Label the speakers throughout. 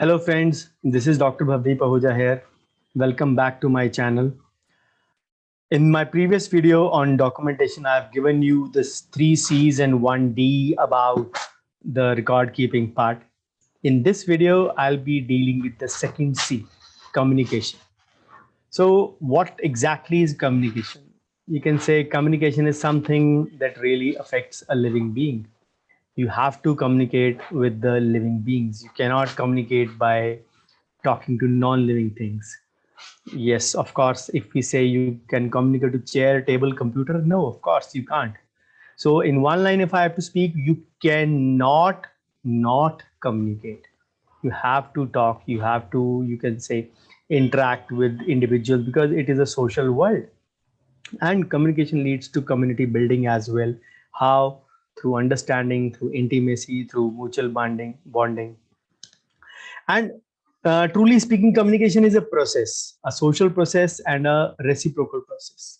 Speaker 1: Hello friends, this is Dr. Bhavdeep Ahuja here. Welcome back to my channel. In my previous video on documentation, I've given you this 3 C's and 1 D about the record keeping part. In this video, I'll be dealing with the second C, communication. So what exactly is communication? You can say communication is something that really affects a living being. You have to communicate with the living beings. You cannot communicate by talking to non-living things. Yes, of course, if we say you can communicate to chair, table, computer, no, of course you can't. So in one line, if I have to speak, you cannot not communicate. You have to talk, you have to, you can say, interact with individuals because it is a social world. And communication leads to community building as well. How? Through understanding, through intimacy, through mutual bonding. And truly speaking, communication is a process, a social process and a reciprocal process.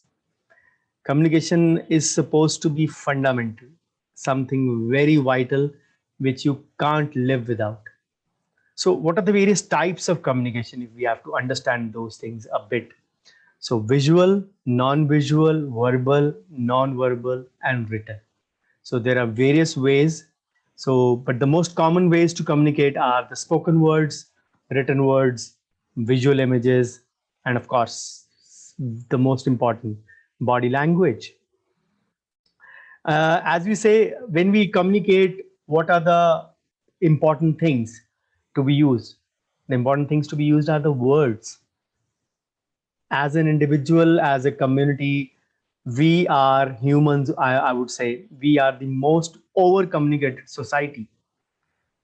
Speaker 1: Communication is supposed to be fundamental, something very vital, which you can't live without. So, what are the various types of communication if we have to understand those things a bit? So, visual, non visual, verbal, non verbal, and written. So, there are various ways. So, but the most common ways to communicate are the spoken words, written words, visual images, and of course, the most important, body language. As we say, when we communicate, what are the important things to be used? The important things to be used are the words. As an individual, as a community, we are humans. I would say we are the most over communicated society.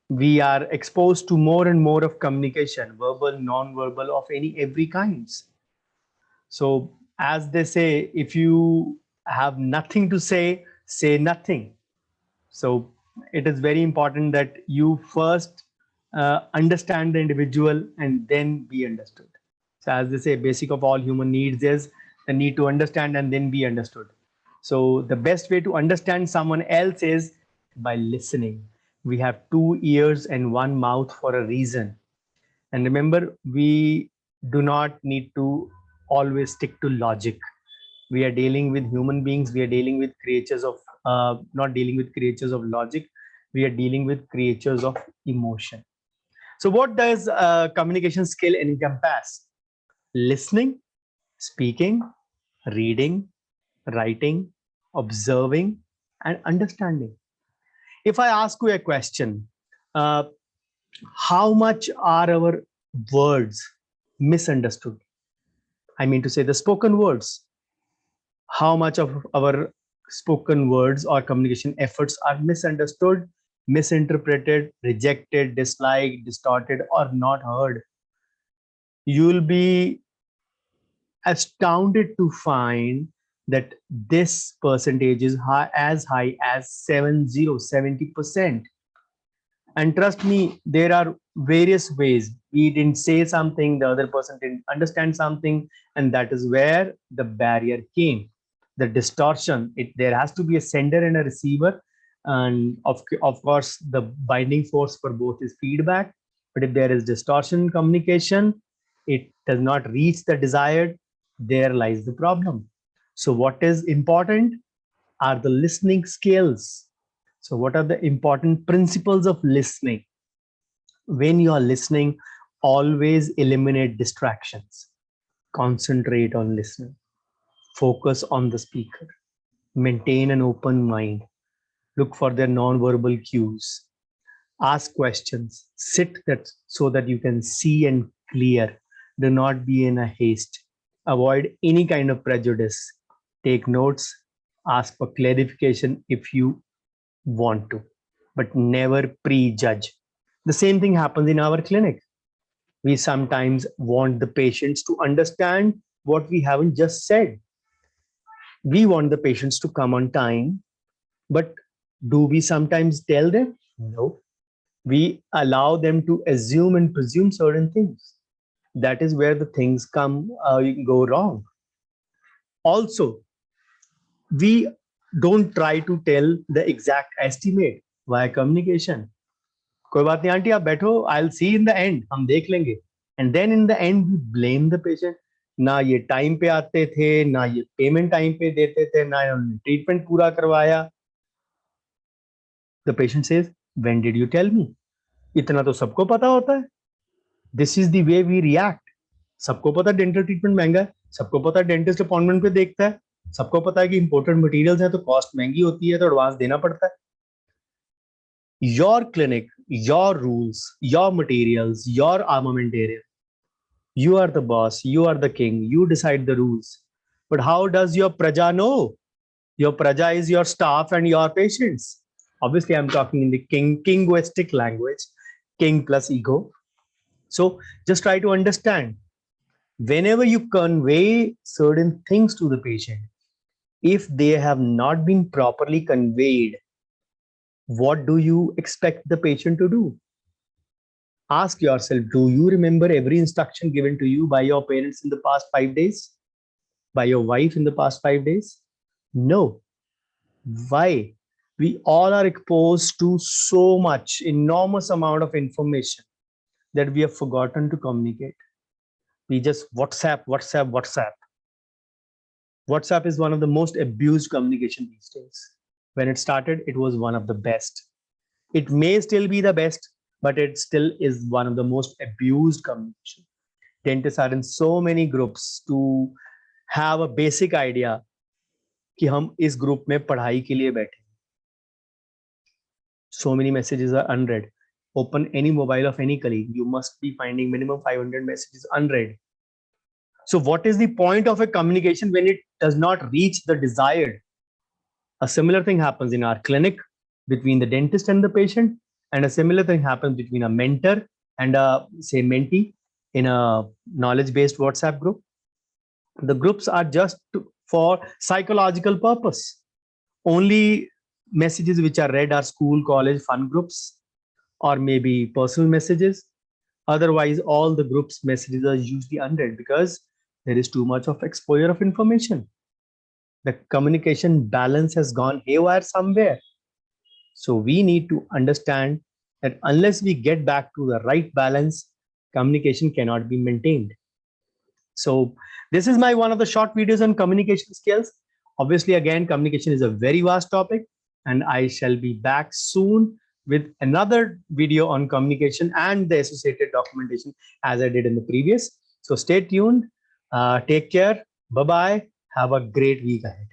Speaker 1: We are exposed to more and more of communication, verbal, non-verbal, of any every kinds. So as they say, if you have nothing to say nothing. So it is very important that you first understand the individual and then be understood. So as they say, basic of all human needs is the need to understand and then be understood. So the best way to understand someone else is by listening. We have 2 ears and 1 mouth for a reason. And remember, we do not need to always stick to logic. We are dealing with human beings. We are dealing with creatures of, not dealing with creatures of logic. We are dealing with creatures of emotion. So what does communication skill encompass? Listening, speaking, reading, writing, observing, and understanding. If I ask you a question, uh, how much are our words misunderstood? I mean to say the spoken words. How much of our spoken words or communication efforts are misunderstood, misinterpreted, rejected, disliked, distorted, or not heard? You'll be astounded to find that this percentage is high as 70%. And trust me, there are various ways. We didn't say something, the other person didn't understand something, and that is where the barrier came. The distortion. There has to be a sender and a receiver, and of course, the binding force for both is feedback. But if there is distortion in communication, it does not reach the desired. There lies the problem. So, what is important are the listening skills. So, what are the important principles of listening? When you are listening, always eliminate distractions, concentrate on listening, focus on the speaker, maintain an open mind, look for their non-verbal cues, ask questions, sit that so that you can see and clear. Do not be in a haste. Avoid any kind of prejudice. Take notes, ask for clarification if you want to, but never prejudge. The same thing happens in our clinic. We sometimes want the patients to understand what we haven't just said. We want the patients to come on time, but do we sometimes tell them? No. We allow them to assume and presume certain things. That is where the things go wrong. Also, we don't try to tell the exact estimate via communication. कोई बात नहीं aunty, आप बैठो, I will see in the end, हम देख लेंगे. And then in the end we blame the patient. ना ये टाइम पे आते थे, ना ये पेमेंट टाइम पे देते थे, ना उन्होंने ट्रीटमेंट पूरा करवाया. The patient says, when did you tell me? इतना तो सबको पता होता है. This is the way we react. सबको पता है डेंटल ट्रीटमेंट महंगा है, सबको पता है डेंटिस्ट अपॉइंटमेंट पे देखता है, सबको पता है कि इंपोर्टेड मटेरियल्स हैं तो कॉस्ट महंगी होती है, तो एडवांस देना पड़ता है. Your clinic, your rules, your materials, your armamentarium. You are the boss, you are the king, you decide the rules. But how does your praja know? Your praja is your staff and your patients. Obviously, I'm talking in the kingoistic language, king plus ego. So just try to understand. Whenever you convey certain things to the patient, if they have not been properly conveyed, what do you expect the patient to do? Ask yourself, do you remember every instruction given to you by your parents in the past 5 days? By your wife in the past 5 days? No. Why? We all are exposed to so much, enormous amount of information that we have forgotten to communicate. We just WhatsApp, WhatsApp, WhatsApp. WhatsApp is one of the most abused communication these days. When it started, it was one of the best. It may still be the best, but it still is one of the most abused communication. Dentists are in so many groups to have a basic idea कि हम इस group में पढ़ाई के लिए बैठे. So many messages are unread. Open any mobile of any colleague, you must be finding minimum 500 messages unread. So what is the point of a communication when it does not reach the desired? A similar thing happens in our clinic between the dentist and the patient, and a similar thing happens between a mentor and a, say, mentee in a knowledge-based WhatsApp group. The groups are just for psychological purpose. Only messages which are read are school, college, fun groups, or maybe personal messages. Otherwise, all the groups messages are usually unread because there is too much of exposure of information. The communication balance has gone haywire somewhere. So we need to understand that unless we get back to the right balance, communication cannot be maintained. So this is my one of the short videos on communication skills. Obviously, again, communication is a very vast topic, and I shall be back soon with another video on communication and the associated documentation as I did in the previous. So stay tuned. Take care. Bye-bye. Have a great week ahead.